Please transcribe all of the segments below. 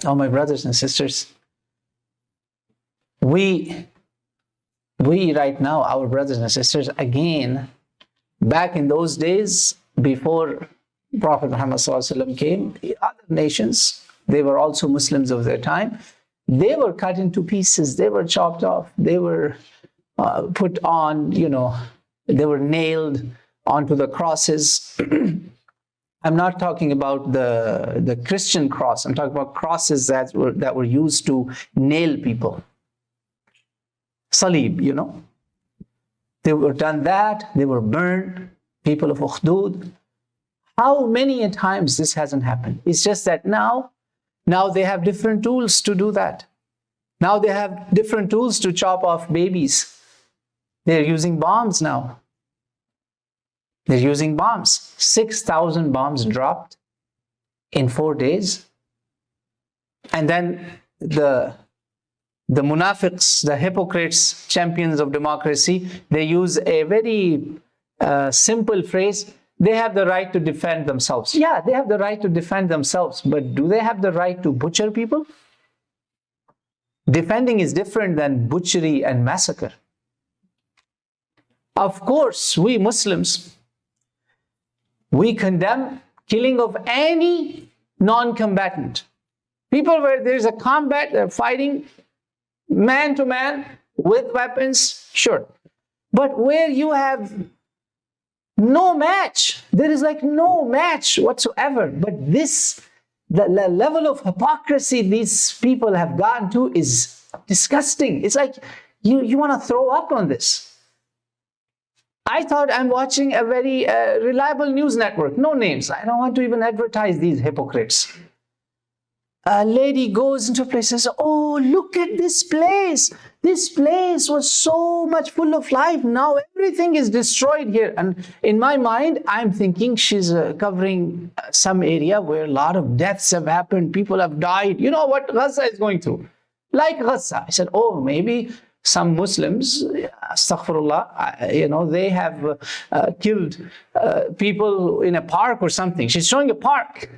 Oh, my brothers and sisters, we right now, our brothers and sisters, again, back in those days, before Prophet Muhammad ﷺ came, the other nations, they were also Muslims of their time, they were cut into pieces, they were chopped off, they were put on, they were nailed onto the crosses. I'm not talking about the Christian cross. I'm talking about crosses that were used to nail people. Salib, They were done that. They were burned. People of Ukhdud. How many times this hasn't happened? It's just that now they have different tools to do that. Now they have different tools to chop off babies. They're using bombs now. They're using bombs. 6,000 bombs dropped in 4 days. And then the munafiqs, the hypocrites, champions of democracy, they use a very simple phrase. They have the right to defend themselves. Yeah, they have the right to defend themselves. But do they have the right to butcher people? Defending is different than butchery and massacre. Of course, we Muslims, we condemn killing of any non-combatant. People where there's a combat, they're fighting man to man with weapons, sure. But where you have no match, there is like no match whatsoever. But the level of hypocrisy these people have gotten to is disgusting. It's like you want to throw up on this. I thought I'm watching a very reliable news network. No names. I don't want to even advertise these hypocrites. A lady goes into a place and says, oh, look at this place. This place was so much full of life. Now everything is destroyed here. And in my mind, I'm thinking she's covering some area where a lot of deaths have happened. People have died. You know what Gaza is going through? Like Gaza. I said, oh, maybe some Muslims, astaghfirullah, they have killed people in a park or something. She's showing a park.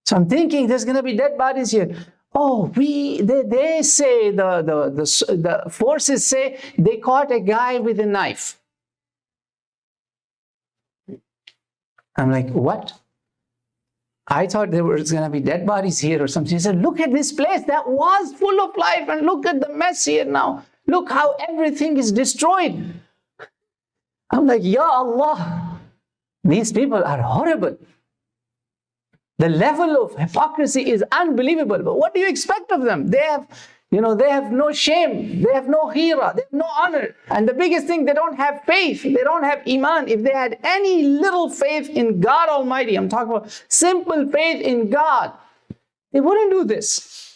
So I'm thinking there's going to be dead bodies here. Oh, they say, the forces say they caught a guy with a knife. I'm like, what? I thought there was going to be dead bodies here or something. He said, look at this place that was full of life and look at the mess here now. Look how everything is destroyed. I'm like, Ya Allah, these people are horrible. The level of hypocrisy is unbelievable. But what do you expect of them? They have no shame. They have no hira. They have no honor. And the biggest thing, they don't have faith. They don't have iman. If they had any little faith in God Almighty, I'm talking about simple faith in God, they wouldn't do this.